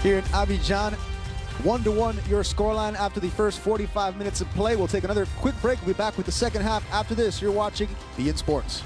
here in Abidjan. 1-1 your scoreline after the first 45 minutes of play. We'll take another quick break. We'll be back with the second half after this. You're watching Be In Sports.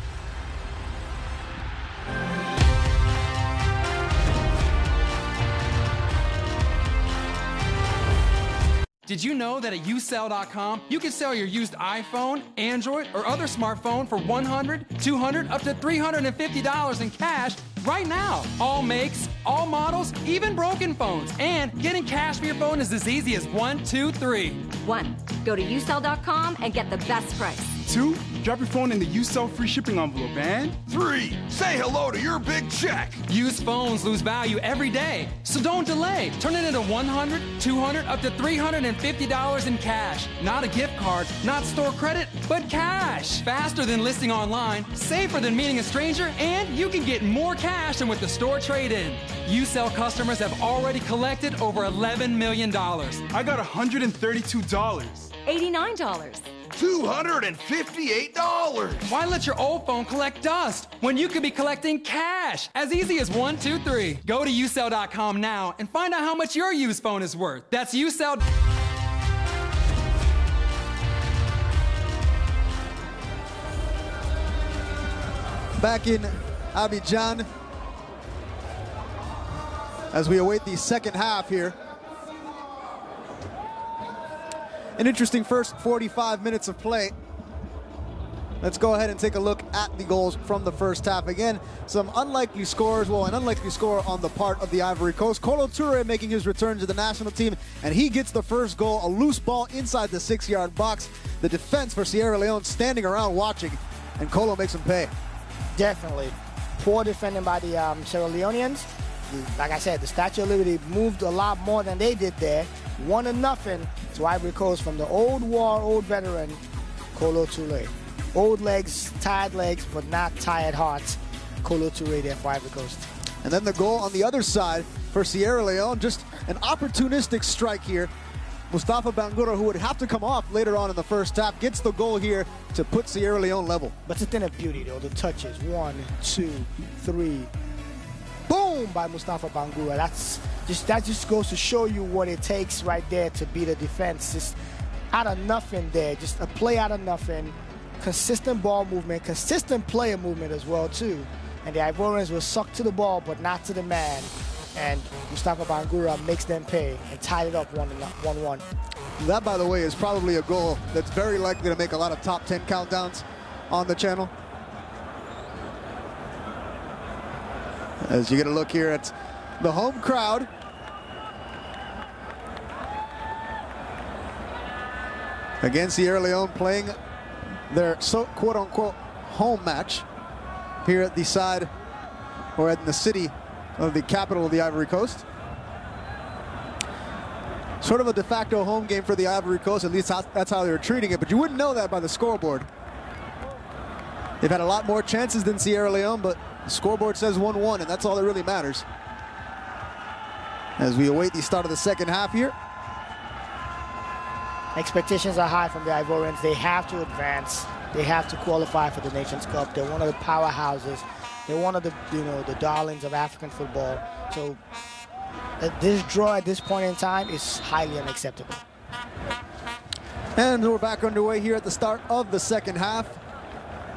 Did you know that at usell.com, you can sell your used iPhone, Android, or other smartphone for $100, $200, up to $350 in cash right now? All makes, all models, even broken phones. And getting cash for your phone is as easy as 1, 2, 3. 1. Go to usell.com and get the best price. 2. Drop your phone in the Usell free shipping envelope. And 3. Say hello to your big check. Used phones lose value every day, so don't delay. Turn it into $100, $200, up to $350 in cash. Not a gift card, not store credit, but cash. Faster than listing online, safer than meeting a stranger, and you can get more cash than with the store trade-in. Usell customers have already collected over $11 million. I got $132. $89. $258. Why let your old phone collect dust when you could be collecting cash? As easy as 1, 2, 3. Go to usell.com now and find out how much your used phone is worth. That's Usell. Back in Abidjan as we await the second half here. An interesting first 45 minutes of play. Let's go ahead and take a look at the goals from the first half. Again, some unlikely scores. Well, an unlikely score on the part of the Ivory Coast. Cote making his return to the national team, and he gets the first goal, a loose ball inside the 6-yard box. The defense for Sierra Leone standing around watching, and Colo makes him pay. Definitely. Poor defending by the Sierra Leoneans. Like I said, the Statue of Liberty moved a lot more than they did there. 1-0 to Ivory Coast from the old war, old veteran, Kolo Touré. Old legs, tired legs, but not tired hearts. Kolo Touré there for Ivory Coast. And then the goal on the other side for Sierra Leone, just an opportunistic strike here. Mustafa Bangura, who would have to come off later on in the first half, gets the goal here to put Sierra Leone level. But it's a thing of beauty, though. The touches, 1, 2, 3. Boom by Mustafa Bangura. That just goes to show you what it takes right there to beat a defense. Just out of nothing there. Just a play out of nothing. Consistent ball movement, consistent player movement as well, too. And the Ivorians were sucked to the ball, but not to the man. And Mustafa Bangura makes them pay and tied it up 1-1. That, by the way, is probably a goal that's very likely to make a lot of top 10 countdowns on the channel. As you get a look here at the home crowd. Again, Sierra Leone playing their quote-unquote home match here at the side, or at the city of the capital of the Ivory Coast. Sort of a de facto home game for the Ivory Coast, at least that's how they were treating it, but you wouldn't know that by the scoreboard. They've had a lot more chances than Sierra Leone, but the scoreboard says 1-1, and that's all that really matters. As we await the start of the second half here. Expectations are high from the Ivorians. They have to advance. They have to qualify for the Nations Cup. They're one of the powerhouses. They're one of the, the darlings of African football. So this draw at this point in time is highly unacceptable. And we're back underway here at the start of the second half.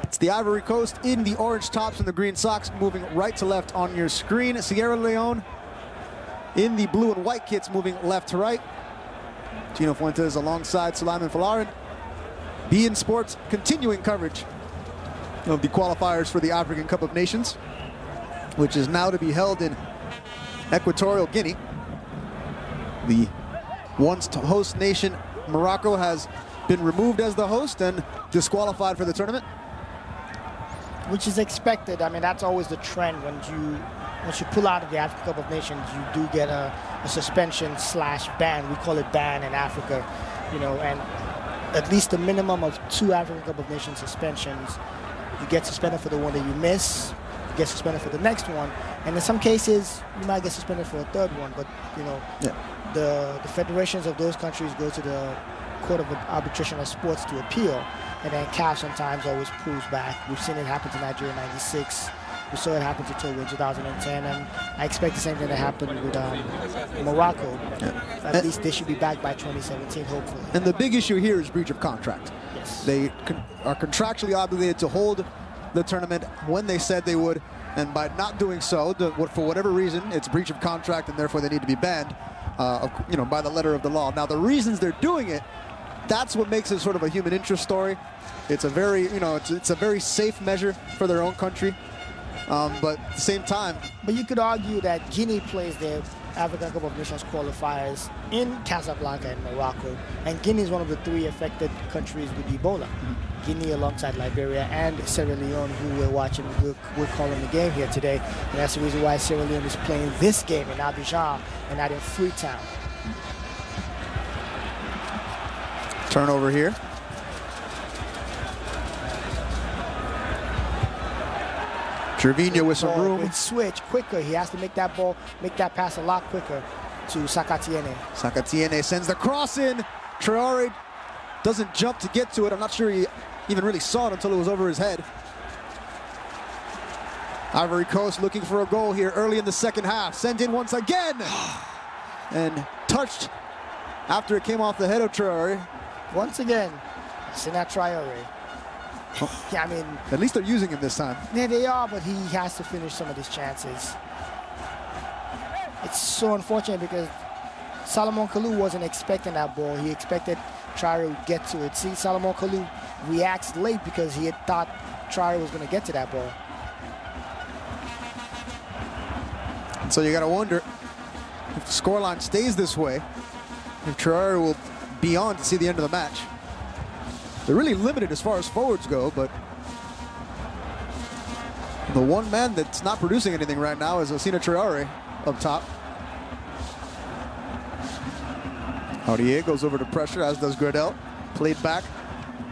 It's the Ivory Coast in the orange tops and the green socks, moving right to left on your screen. Sierra Leone in the blue and white kits, moving left to right. Gino Fuentes alongside Sulaiman Falarin. Be In Sports continuing coverage of the qualifiers for the African Cup of Nations, which is now to be held in Equatorial Guinea. The once host nation, Morocco, has been removed as the host and disqualified for the tournament. Which is expected. I mean, that's always the trend. Once you pull out of the African Cup of Nations, you do get a suspension/ban. We call it ban in Africa, and at least a minimum of 2 African Cup of Nations suspensions. You get suspended for the one that you miss, you get suspended for the next one, and in some cases, you might get suspended for a third one. But, the federations of those countries go to the Court of Arbitration of Sports to appeal, and then CAF sometimes always pulls back. We've seen it happen to Nigeria in '96. We saw it happen to Togo in 2010, and I expect the same thing to happen with Morocco. Yeah. At least they should be back by 2017, hopefully. And the big issue here is breach of contract. Yes. They are contractually obligated to hold the tournament when they said they would, and by not doing so, for whatever reason, it's breach of contract, and therefore they need to be banned, by the letter of the law. Now, the reasons they're doing it, that's what makes it sort of a human interest story. It's a very, it's a very safe measure for their own country. But at the same time... But you could argue that Guinea plays their African Cup of Nations qualifiers in Casablanca and Morocco. And Guinea is one of the 3 affected countries with Ebola. Guinea alongside Liberia and Sierra Leone, who we're watching, we're calling the game here today. And that's the reason why Sierra Leone is playing this game in Abidjan and not in Freetown. Turnover here. Gervinho with some room. With switch quicker. He has to make that pass a lot quicker to Sakatiene. Sakatiene sends the cross in. Traore doesn't jump to get to it. I'm not sure he even really saw it until it was over his head. Ivory Coast looking for a goal here early in the second half. Sent in once again. And touched after it came off the head of Traore. Once again, Sina Traore. Yeah, I mean... At least they're using him this time. Yeah, they are, but he has to finish some of his chances. It's so unfortunate because Salomon Kalou wasn't expecting that ball. He expected Traore would get to it. See, Salomon Kalou reacts late because he had thought Traore was going to get to that ball. And so you got to wonder if the scoreline stays this way, if Traore will be on to see the end of the match. They're really limited as far as forwards go, but the one man that's not producing anything right now is Osina Traore up top. Aurier goes over to pressure, as does Gradel. Played back.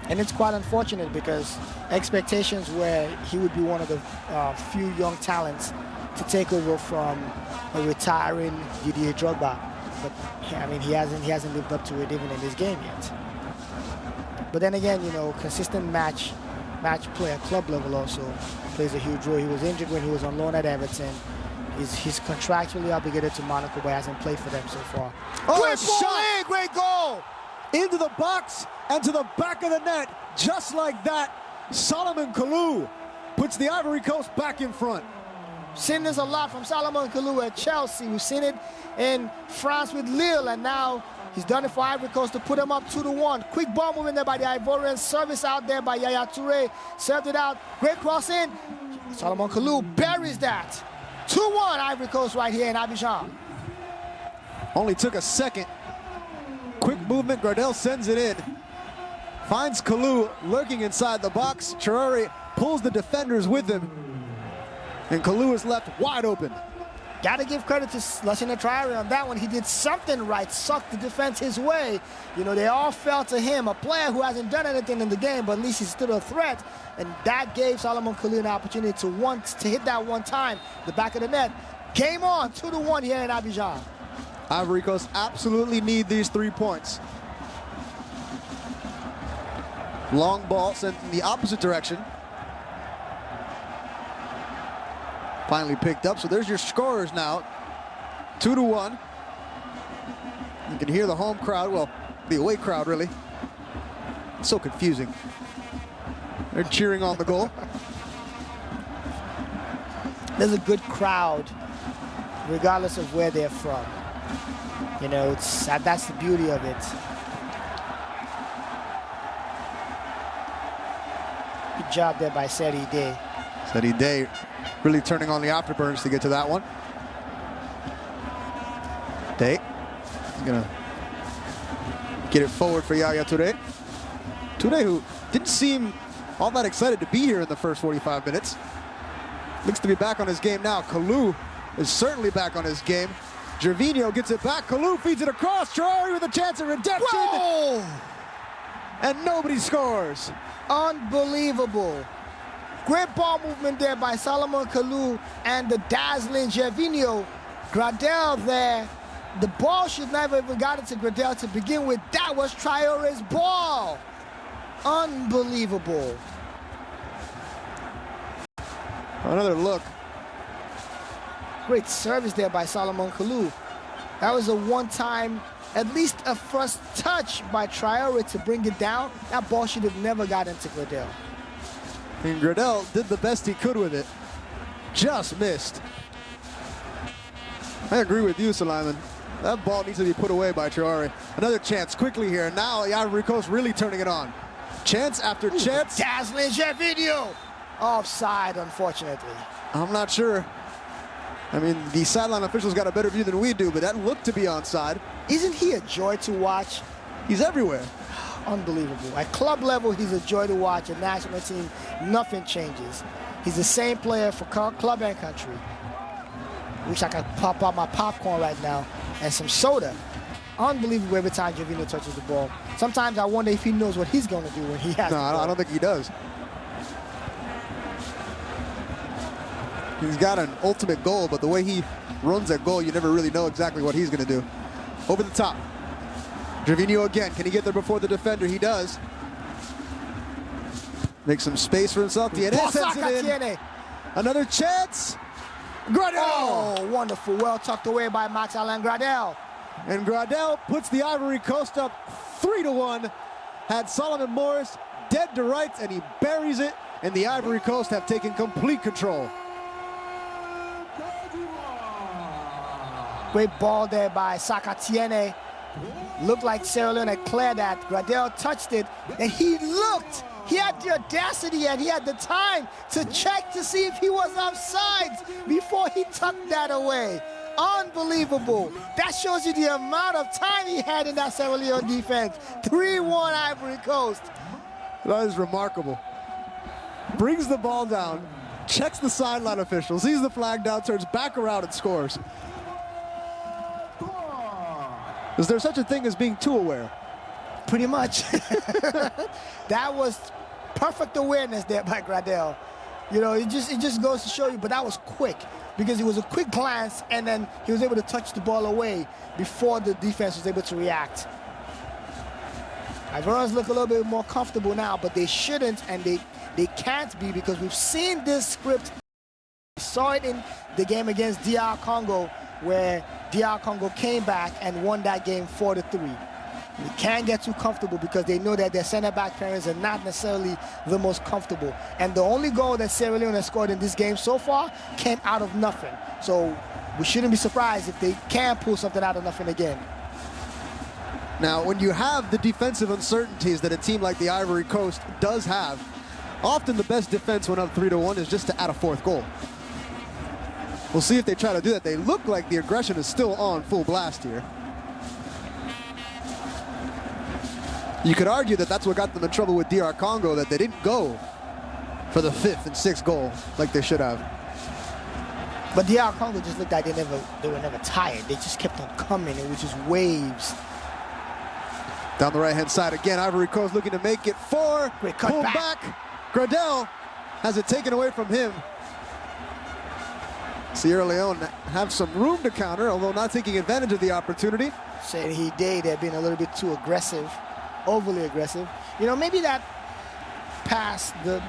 And it's quite unfortunate because expectations were he would be one of the few young talents to take over from a retiring Didier Drogba. But I mean, he hasn't lived up to it even in this game yet. But then again, consistent match play at club level also plays a huge role. He was injured when he was on loan at Everton. He's contractually obligated to Monaco, but hasn't played for them so far. Oh, great shot! Great goal! Into the box and to the back of the net. Just like that, Salomon Kalou puts the Ivory Coast back in front. Seen this a lot from Salomon Kalou at Chelsea. We've seen it in France with Lille, and now he's done it for Ivory Coast to put him up 2-1. Quick ball movement there by the Ivorians. Service out there by Yaya Touré. Served it out. Great cross in. Salomon Kalou buries that. 2-1 Ivory Coast right here in Abidjan. Only took a second. Quick movement. Gradel sends it in. Finds Kalou lurking inside the box. Traore pulls the defenders with him. And Kalou is left wide open. Got to give credit to Lassina Traore on that one. He did something right, sucked the defense his way. They all fell to him, a player who hasn't done anything in the game, but at least he's still a threat. And that gave Salomon Kalou an opportunity to hit that one time, the back of the net. Game on, 2-1 here in Abidjan. Ivory Coast absolutely need these 3 points. Long ball sent in the opposite direction. Finally picked up, so there's your scorers now. 2-1. You can hear the home crowd, well, the away crowd really. It's so confusing. They're cheering on the goal. There's a good crowd, regardless of where they're from. That's the beauty of it. Good job there by Seri Day. Seri Day really turning on the afterburns to get to that one. Day is gonna get it forward for Yaya Touré. Touré, who didn't seem all that excited to be here in the first 45 minutes. Looks to be back on his game now. Kalou is certainly back on his game. Gervinho gets it back. Kalou feeds it across. Traore with a chance of redemption. Whoa! And nobody scores. Unbelievable. Great ball movement there by Salomon Kalou and the dazzling Gervinho. Gradel there. The ball should never even gotten to Gradel to begin with. That was Traore's ball. Unbelievable. Another look Great service there by Solomon Kalou. That was a one-time, at least a first touch by Traore to bring it down. That ball should have never got into Gradel. And Gradel did the best he could with it. Just missed. I agree with you, Suleiman. That ball needs to be put away by Traore. Another chance quickly here. Now the Ivory Coast really turning it on. Chance after chance. Dazzling Gervinho. Offside, unfortunately. I'm not sure. I mean, the sideline officials got a better view than we do, but that looked to be onside. Isn't he a joy to watch? He's everywhere. Unbelievable. At club level, he's a joy to watch. At national team, nothing changes. He's the same player for club and country. Wish I could pop out my popcorn right now and some soda. Unbelievable every time Gervinho touches the ball. Sometimes I wonder if he knows what he's going to do when he has the ball. No, I don't think he does. He's got an ultimate goal, but the way he runs that goal, you never really know exactly what he's going to do. Over the top. Gervinho again. Can he get there before the defender? He does. Make some space for himself. Tiene sends it in. Another chance. Gradel! Oh, wonderful. Well tucked away by Max-Alain Gradel. And Gradel puts the Ivory Coast up 3-1. Had Solomon Morris dead to rights, and he buries it. And the Ivory Coast have taken complete control. Great ball there by Sakatiene. Looked like Sierra Leone had cleared that. Gradel touched it, and he looked. He had the audacity and he had the time to check to see if he was offside before he tucked that away. Unbelievable. That shows you the amount of time he had in that Sierra Leone defense. 3-1 Ivory Coast. That is remarkable. Brings the ball down, checks the sideline official, sees the flag down, turns back around and scores. Is there such a thing as being too aware? Pretty much. That was perfect awareness there by Gradel. You know, it just goes to show you, but that was quick because it was a quick glance and then he was able to touch the ball away before the defense was able to react. Ivorians look a little bit more comfortable now, but they shouldn't and they can't be because we've seen this script. We saw it in the game against DR Congo where DR Congo came back and won that game 4-3. They can't get too comfortable because they know that their center-back pairings are not necessarily the most comfortable. And the only goal that Sierra Leone has scored in this game so far came out of nothing. So we shouldn't be surprised if they can pull something out of nothing again. Now, when you have the defensive uncertainties that a team like the Ivory Coast does have, often the best defense when up 3-1 is just to add a fourth goal. We'll see if they try to do that. They look like the aggression is still on full blast here. You could argue that that's what got them in trouble with DR Congo, that they didn't go for the 5th and 6th goal like they should have. But DR Congo just looked like they were never tired. They just kept on coming. It was just waves. Down the right-hand side again, Ivory Coast looking to make it 4. Great cut Pulled back. Gradel has it taken away from him. Sierra Leone have some room to counter, although not taking advantage of the opportunity. Said he did. They're being a little bit too aggressive. Overly aggressive. You know, maybe that pass, the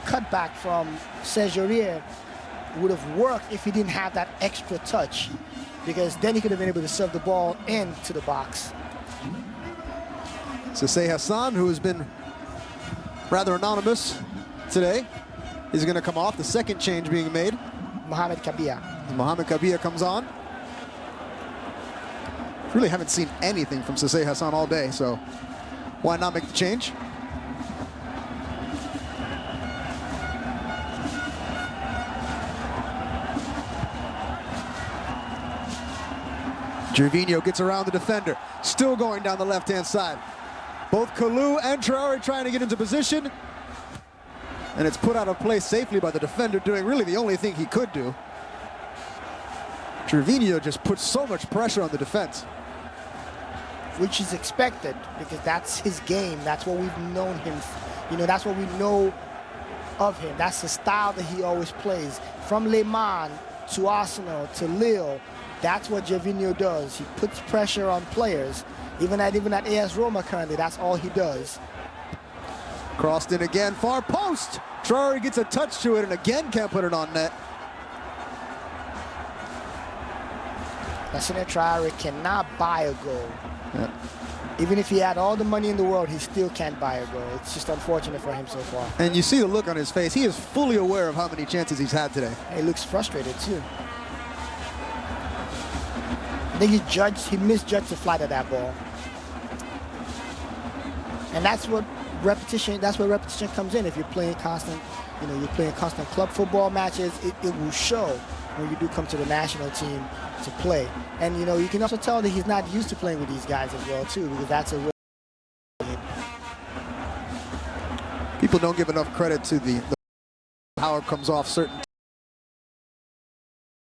cutback from Serge would have worked if he didn't have that extra touch, because then he could have been able to serve the ball into the box. Sissé Hassan, who has been rather anonymous today, is going to come off. The second change being made. Mohamed Kabia. Mohamed Kabia comes on. Really haven't seen anything from Sissé Hassan all day, so why not make the change? Gervinho gets around the defender, still going down the left-hand side. Both Kalou and Traore trying to get into position, and it's put out of play safely by the defender, doing really the only thing he could do. Gervinho just puts so much pressure on the defense. Which is expected, because that's his game. That's what we've known him. You know, that's what we know of him. That's the style that he always plays. From Le Mans to Arsenal to Lille, that's what Gervinho does. He puts pressure on players. Even at AS Roma currently, that's all he does. Crossed in again, far post. Traore gets a touch to it and again can't put it on net. Lassina Traore cannot buy a goal. Yeah. Even if he had all the money in the world, he still can't buy a goal. It's just unfortunate for him so far. And you see the look on his face. He is fully aware of how many chances he's had today. He looks frustrated too. I think he misjudged the flight of that ball. And that's where repetition comes in. If you're playing constant, you're playing constant club football matches, it will show when you do come to the national team to play. And you can also tell that he's not used to playing with these guys as well too, because that's a real. People don't give enough credit to the how it comes off certain.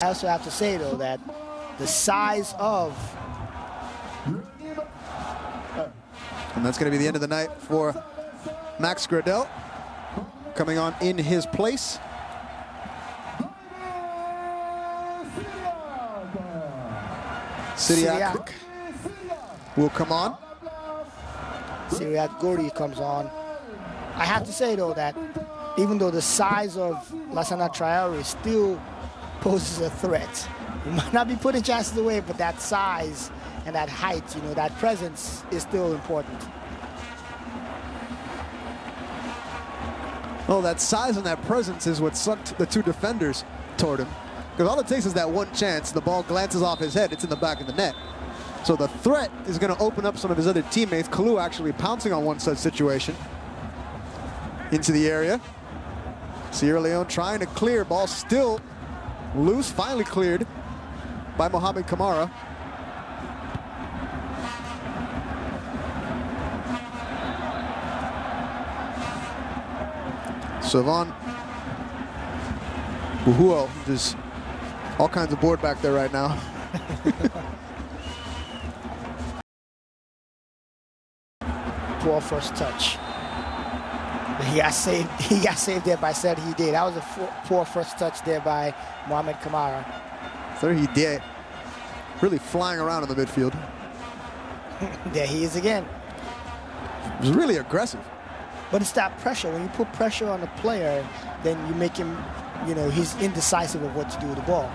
I also have to say though that the size of, and that's going to be the end of the night for Max Gradel, coming on in his place. Syriac will come on. Syriac Gordy comes on. I have to say though that even though the size of Lassina Traore still poses a threat, he might not be putting chances away, but that size and that height, that presence is still important. Oh, that size and that presence is what sucked the two defenders toward him. Because all it takes is that one chance, the ball glances off his head, it's in the back of the net. So the threat is going to open up some of his other teammates. Kalu actually pouncing on one such situation into the area. Sierra Leone trying to clear, ball still loose, finally cleared by Mohamed Kamara. Savon Buhuo, there's all kinds of board back there right now. Poor first touch. He got saved there by Serhi Day. That was a poor first touch there by Mohamed Kamara. Serhi Day really flying around in the midfield. There he is again. It was really aggressive. But it's that pressure. When you put pressure on a player, then you make him, he's indecisive of what to do with the ball.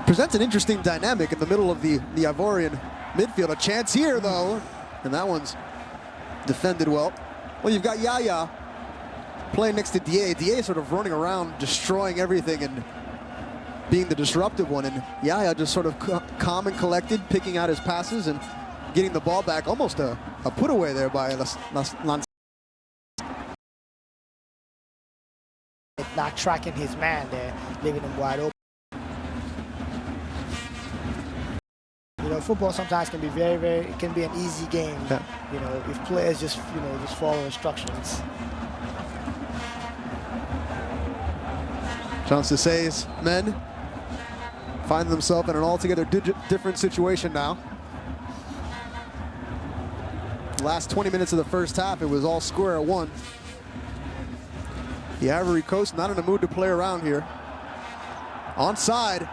Presents an interesting dynamic in the middle of the Ivorian midfield. A chance here, though, and that one's defended well. Well, you've got Yaya playing next to DA. DA sort of running around, destroying everything and being the disruptive one. And Yaya just sort of calm and collected, picking out his passes and getting the ball back. Almost a put away there by not tracking his man there, leaving him wide open. Football sometimes can be it can be an easy game. Yeah. If players just follow instructions. Chance to say his men find themselves in an altogether different situation now. Last 20 minutes of the first half, it was all square at one. The Ivory Coast not in the mood to play around here. Onside,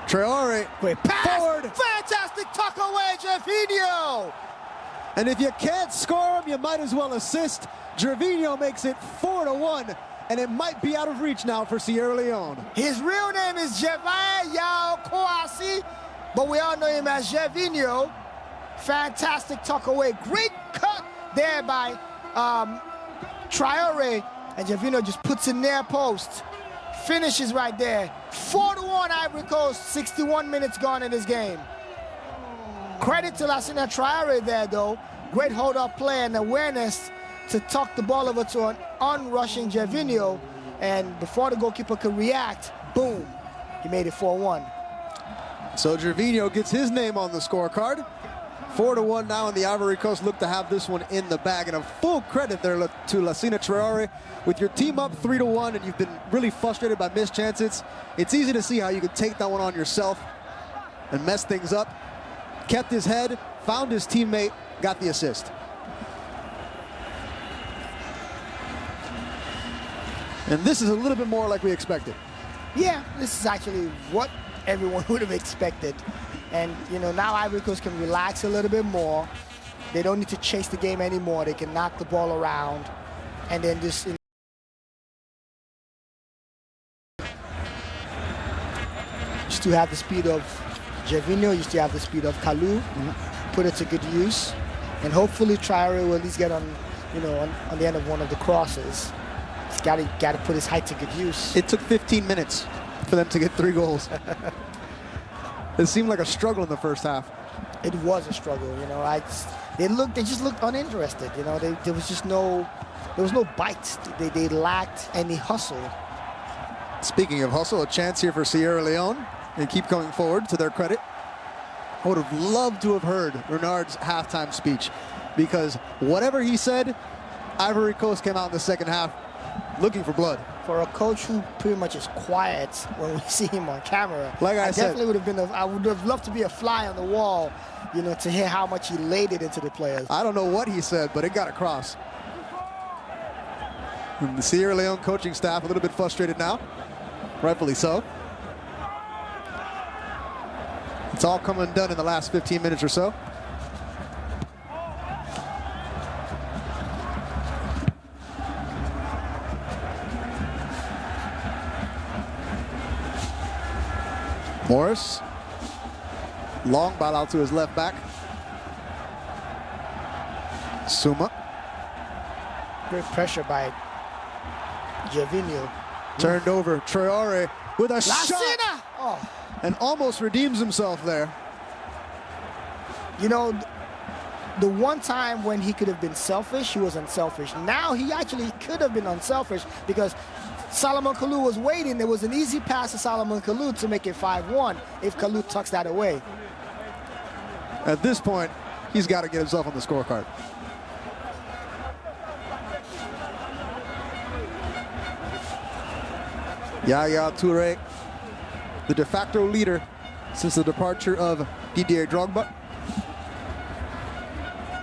Traore. Great pass. Forward. Fantastic tuck away, Gervinho. And if you can't score him, you might as well assist. Gervinho makes it 4-1, and it might be out of reach now for Sierra Leone. His real name is Gervais Yao Kouassi, but we all know him as Gervinho. Fantastic tuck away. Great cut there by Traore, and Gervinho just puts in near post. Finishes right there. 4-1 Ivory Coast, 61 minutes gone in this game. Credit to Lassina Traore there, though. Great hold-up play and awareness to tuck the ball over to an unrushing Gervinho. And before the goalkeeper could react, boom, he made it 4-1. So Gervinho gets his name on the scorecard. 4-1 now, and the Ivory Coast look to have this one in the bag. And a full credit there to Lassina Traore. With your team up 3-1 and you've been really frustrated by missed chances, it's easy to see how you could take that one on yourself and mess things up. Kept his head, found his teammate, got the assist. And this is a little bit more like we expected. Yeah, this is actually what everyone would have expected. And, now Ivory Coast can relax a little bit more. They don't need to chase the game anymore. They can knock the ball around and then just to have the speed of Gervinho used to have the speed of Kalou, put it to good use, and hopefully Traore will at least get on, on the end of one of the crosses. He's got to put his height to good use. It took 15 minutes for them to get 3 goals. It seemed like a struggle in the first half. It was a struggle, They just looked uninterested. There was no bites. They lacked any hustle. Speaking of hustle, a chance here for Sierra Leone. They keep going forward, to their credit. I would have loved to have heard Renard's halftime speech, because whatever he said, Ivory Coast came out in the second half looking for blood. For a coach who pretty much is quiet when we see him on camera, like I said, definitely would have been. I would have loved to be a fly on the wall, to hear how much he laid it into the players. I don't know what he said, but it got across. And the Sierra Leone coaching staff a little bit frustrated now, rightfully so. It's all come undone in the last 15 minutes or so. Morris, long ball out to his left back. Suma. Great pressure by Gervinho. Turned over, Traore with a shot. Oh. And almost redeems himself there. The one time when he could have been selfish, he was unselfish. Now he actually could have been unselfish, because Salomon Kalou was waiting. There was an easy pass to Salomon Kalou to make it 5-1 if Kalou tucks that away. At this point, he's got to get himself on the scorecard. Yaya Toure, the de facto leader since the departure of Didier Drogba.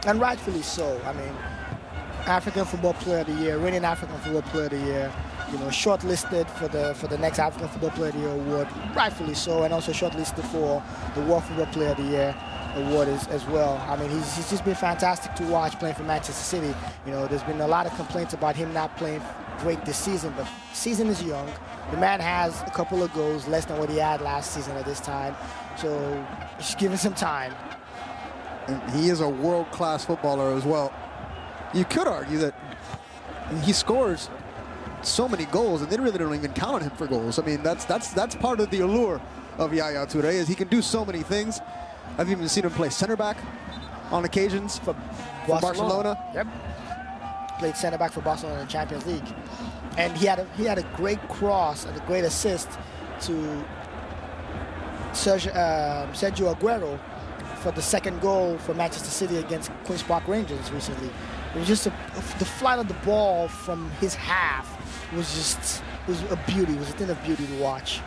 And rightfully so. I mean, African Football Player of the Year, reigning African Football Player of the Year, shortlisted for the next African Football Player of the Year award, rightfully so, and also shortlisted for the World Football Player of the Year award as well. I mean, he's just been fantastic to watch playing for Manchester City. There's been a lot of complaints about him not playing great this season, but season is young. The man has a couple of goals, less than what he had last season at this time, so just give him some time. And he is a world-class footballer as well. You could argue that he scores so many goals, and they really don't even count on him for goals. I mean, that's part of the allure of Yaya Toure, is he can do so many things. I've even seen him play center back on occasions for Barcelona. Yep. Played center back for Barcelona in the Champions League, and he had a great cross and a great assist to Sergio Aguero for the second goal for Manchester City against Queen's Park Rangers recently. It was just the flight of the ball from his half was a beauty. It was a thing of beauty to watch.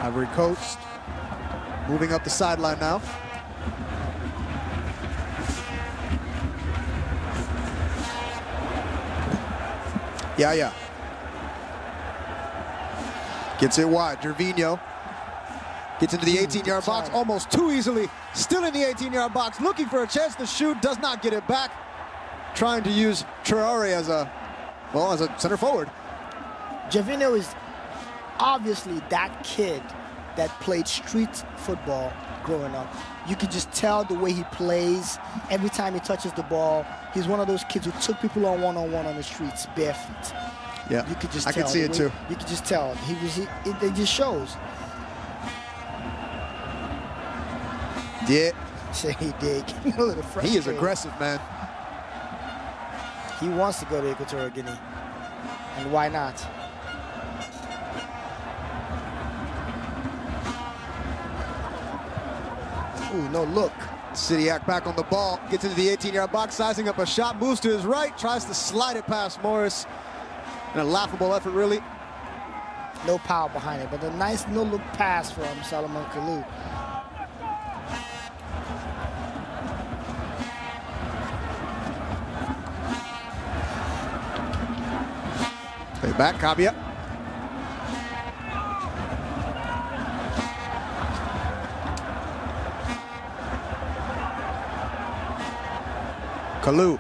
Ivory Coast moving up the sideline now. Yeah. Gets it wide. Gervinho gets into the 18-yard box almost too easily. Still in the 18-yard box, looking for a chance to shoot. Does not get it back. Trying to use Traore as a center forward. Gervinho is obviously that kid that played street football growing up. You could just tell the way he plays. Every time he touches the ball, he's one of those kids who took people on one-on-one on the streets barefoot. Yeah, you could just I tell. could see it too. You could just tell. It just shows. Yeah. Say he did. He is aggressive, man. He wants to go to Equatorial Guinea. And why not? Ooh, no look. Sidiak back on the ball, gets into the 18-yard box, sizing up a shot, moves to his right, tries to slide it past Morris. And a laughable effort, really. No power behind it, but a nice no-look pass from Salomon Kalou. Play back, Kabia. Kalou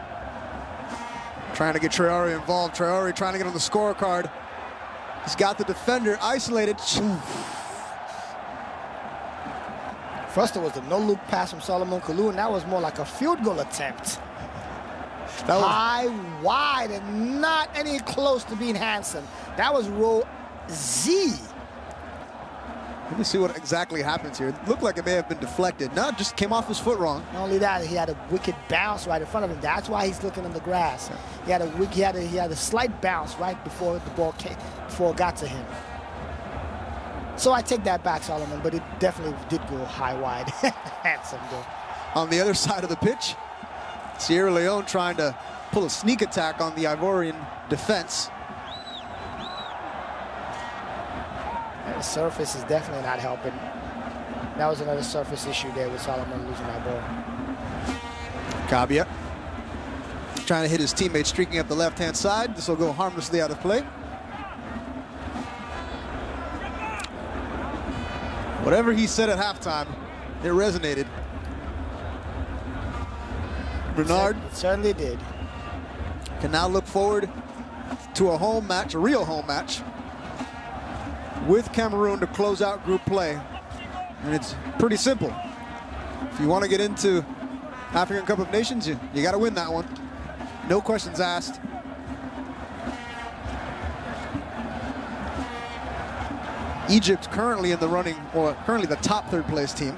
trying to get Traore involved. Traore trying to get on the scorecard. He's got the defender isolated. First, it was the no-look pass from Solomon Kalou, and that was more like a field goal attempt. That was high, wide, and not any close to being handsome. That was row Z. Let me see what exactly happens here. It looked like it may have been deflected. No, it just came off his foot wrong. Not only that, he had a wicked bounce right in front of him. That's why he's looking on the grass. He had a slight bounce right before the ball got to him. So I take that back, Solomon, but it definitely did go high, wide, handsome though. On the other side of the pitch, Sierra Leone trying to pull a sneak attack on the Ivorian defense. The surface is definitely not helping. That was another surface issue there with Solomon losing that ball. Kabia trying to hit his teammate streaking up the left-hand side. This will go harmlessly out of play. Whatever he said at halftime, it resonated. Bernard It certainly did. can now look forward to a home match, a real home match, with Cameroon to close out group play. And it's pretty simple. If you want to get into African Cup of Nations, you got to win that one. No questions asked. Egypt currently in the running, or currently the top third place team.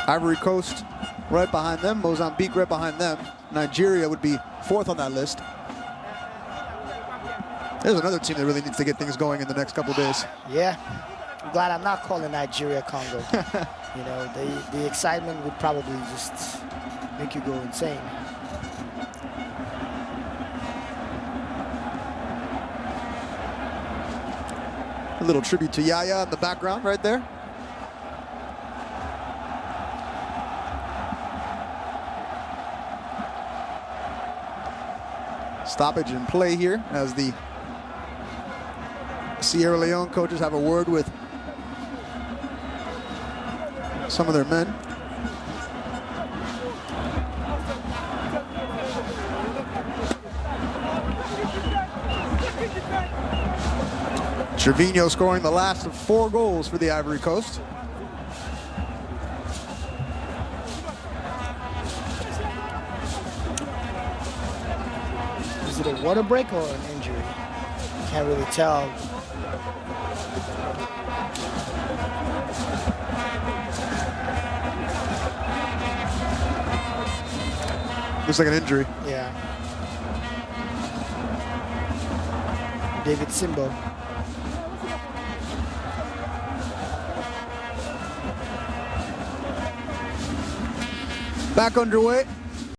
Ivory Coast right behind them, Mozambique right behind them. Nigeria would be fourth on that list. There's another team that really needs to get things going in the next couple days. Yeah, I'm glad I'm not calling Nigeria Congo. You know, the excitement would probably just make you go insane. A little tribute to Yaya in the background right there. Stoppage in play here as the Sierra Leone coaches have a word with some of their men. Trevino scoring the last of 4 goals for the Ivory Coast. Is it a water break or an injury? Can't really tell. Looks like an injury. Yeah. David Simbo. Back underway.